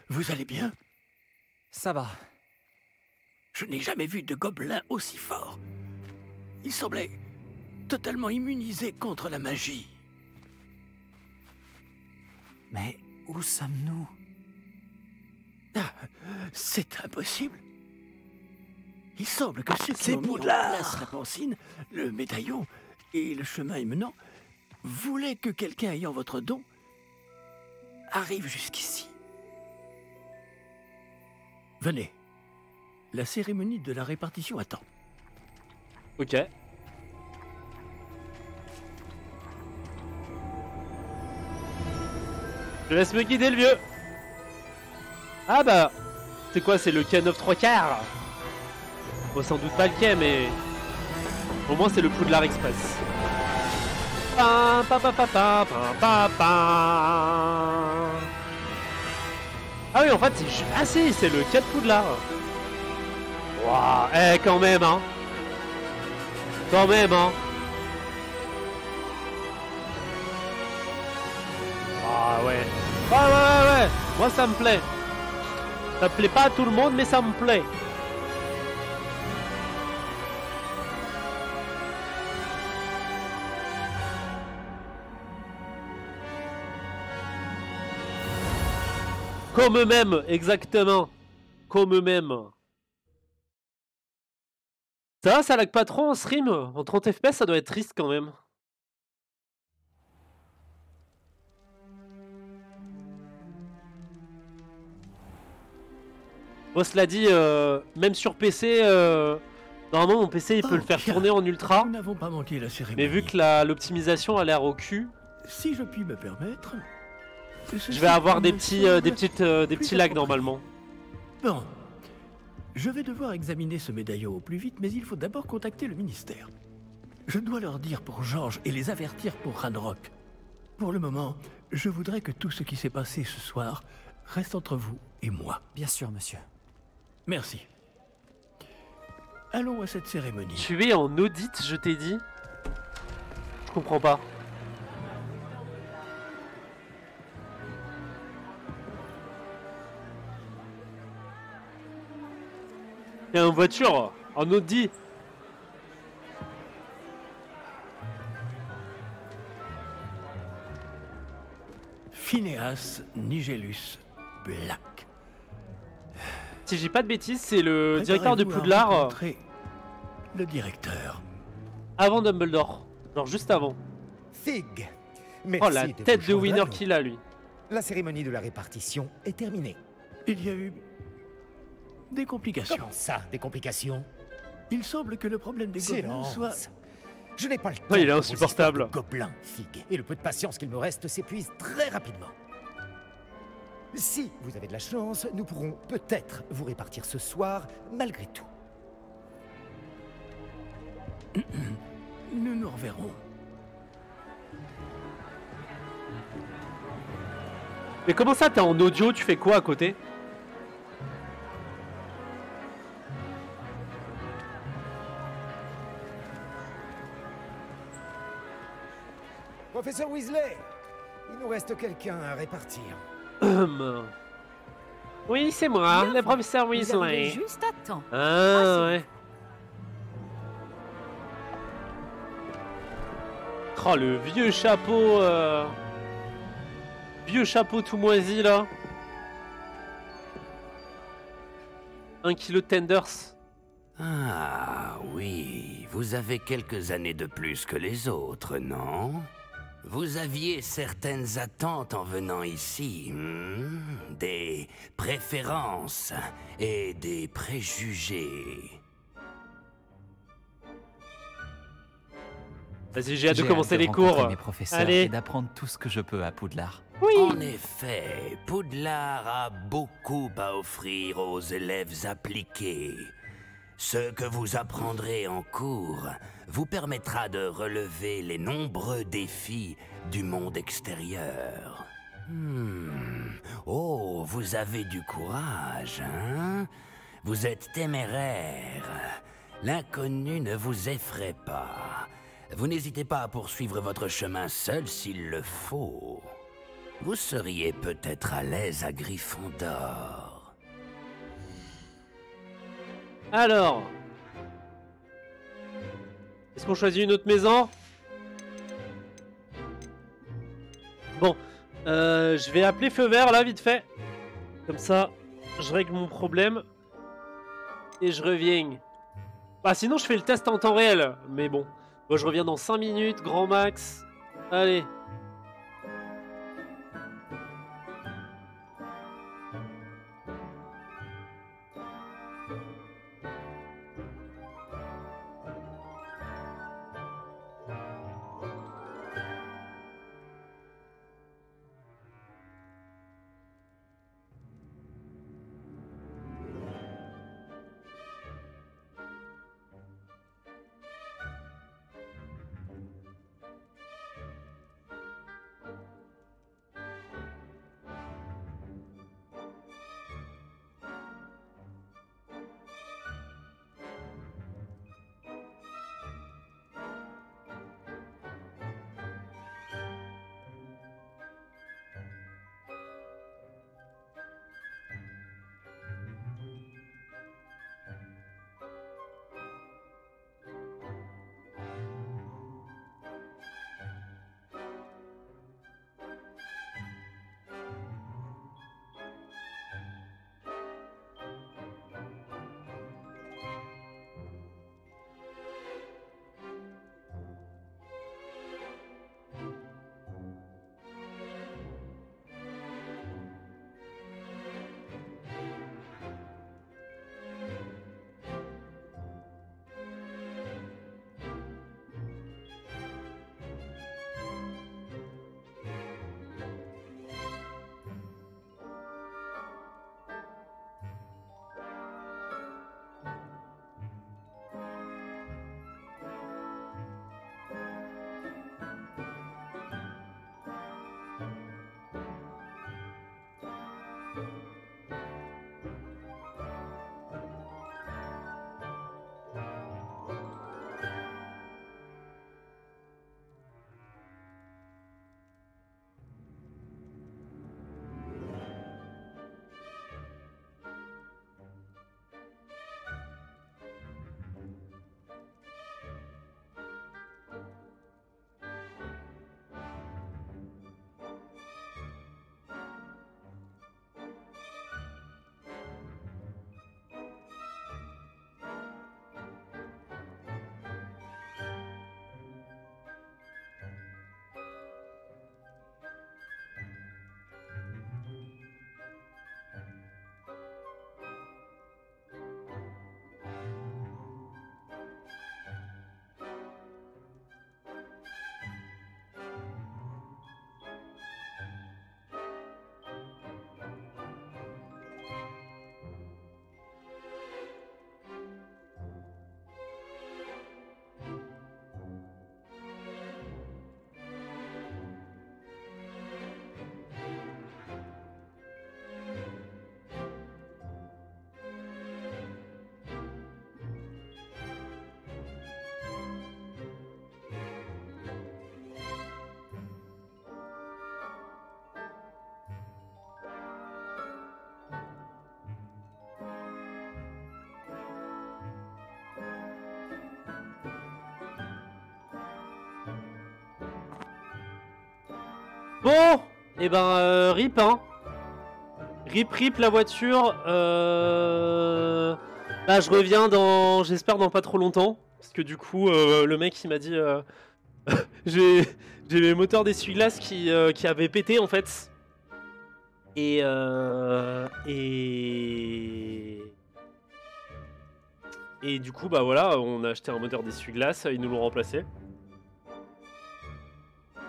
Vous allez bien? Ça va. Je n'ai jamais vu de gobelin aussi fort. Il semblait totalement immunisé contre la magie. Mais où sommes-nous? Ah, c'est impossible. Il semble que ceux qui C'est ont mis en Poudlard. place la pancine, le médaillon et le chemin émenant voulaient que quelqu'un ayant votre don arrive jusqu'ici. Venez. La cérémonie de la répartition attend. Ok. Je laisse me guider le vieux. Ah bah, c'est quoi, c'est le quai 9 3/4. Bon, sans doute pas le quai, mais au moins c'est le Poudlard Express. Pa, pa, pa, pa, pa, pa, pa, pa. Ah oui, en fait, c'est le quai de Poudlard. Waouh, eh, quand même, hein. Quand même, hein. Ah ouais. Ouais. Moi, ça me plaît. Ça plaît pas à tout le monde, mais ça me plaît. Comme eux-mêmes, exactement. Comme eux-mêmes. Ça lag pas trop en stream. En 30 FPS, ça doit être triste quand même. Bon, cela dit, même sur PC, normalement mon PC il peut le faire tourner en ultra. Nous n'avons pas manqué la cérémonie. Mais vu que l'optimisation a l'air au cul, si je puis me permettre, je vais avoir des petits lags normalement. Bon, je vais devoir examiner ce médaillon au plus vite, mais il faut d'abord contacter le ministère. Je dois leur dire pour Georges et les avertir pour Ranrock. Pour le moment, je voudrais que tout ce qui s'est passé ce soir reste entre vous et moi. Bien sûr, monsieur. Merci. Allons à cette cérémonie. Tu es en audit, je t'ai dit. Je comprends pas. Il y a une voiture en audit. Phineas Nigellus Black. Si j'ai pas de bêtises, c'est le directeur de Poudlard. Le directeur. Avant Dumbledore. Genre juste avant. Fig. Merci Oh la tête de winner qu'il a lui. La cérémonie de la répartition est terminée. Il y a eu des complications. Comment ça, des complications? Il semble que le problème des gobelins soit... Je n'ai pas le temps. Oh, il est insupportable. Gobelin, Fig. Et le peu de patience qu'il me reste s'épuise très rapidement. Si vous avez de la chance, nous pourrons peut-être vous répartir ce soir, malgré tout. Nous nous reverrons. Mais comment ça, t'es en audio, tu fais quoi à côté? Professeur Weasley, il nous reste quelqu'un à répartir. Oui, c'est moi, le professeur Vous Weasley. arrivez juste à temps. Ah ouais. Oh, le vieux chapeau. Vieux chapeau tout moisi là. 1 kilo de tenders. Ah oui, vous avez quelques années de plus que les autres, non? Vous aviez certaines attentes en venant ici, des préférences et des préjugés. Vas-y, j'ai hâte de commencer les cours. Mes professeurs Allez. et d'apprendre tout ce que je peux à Poudlard. Oui. En effet, Poudlard a beaucoup à offrir aux élèves appliqués. Ce que vous apprendrez en cours vous permettra de relever les nombreux défis du monde extérieur. Oh, vous avez du courage, hein? Vous êtes téméraire. L'inconnu ne vous effraie pas. Vous n'hésitez pas à poursuivre votre chemin seul s'il le faut. Vous seriez peut-être à l'aise à Gryffondor. Alors... Est-ce qu'on choisit une autre maison? Bon, je vais appeler Feu Vert là, vite fait. Comme ça, je règle mon problème. Et je reviens. Bah sinon, je fais le test en temps réel. Mais bon, moi je reviens dans 5 minutes, grand max. Allez. Bon, et ben rip hein. Rip la voiture. Bah je reviens dans, j'espère dans pas trop longtemps, parce que du coup le mec il m'a dit j'ai mes moteurs d'essuie-glace qui avaient pété en fait. Et du coup bah voilà, on a acheté un moteur d'essuie-glace, ils nous l'ont remplacé.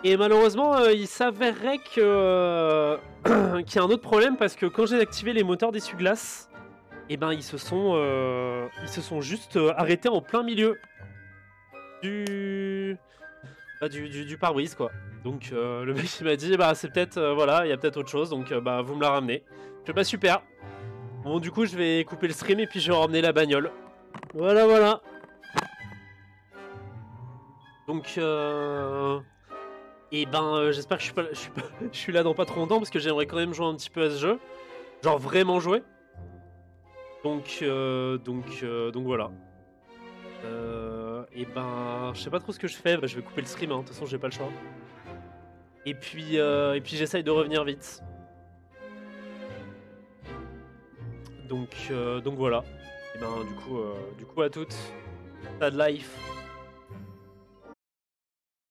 Et malheureusement, il s'avérerait que qu'il y a un autre problème, parce que quand j'ai activé les moteurs d'essuie-glace, et ben ils se sont juste arrêtés en plein milieu du pare-brise quoi. Donc le mec il m'a dit bah c'est peut-être voilà, il y a peut-être autre chose, donc bah vous me la ramenez. Je fais bah super. Bon du coup je vais couper le stream et puis je vais ramener la bagnole. Voilà. Donc, et ben, j'espère que je suis là dans pas trop longtemps parce que j'aimerais quand même jouer un petit peu à ce jeu, genre vraiment jouer. Donc voilà. Et ben, je sais pas trop ce que je fais. Bah, je vais couper le stream. Hein. De toute façon, j'ai pas le choix. Et puis j'essaye de revenir vite. Donc voilà. Et ben, du coup à toutes. Sad life.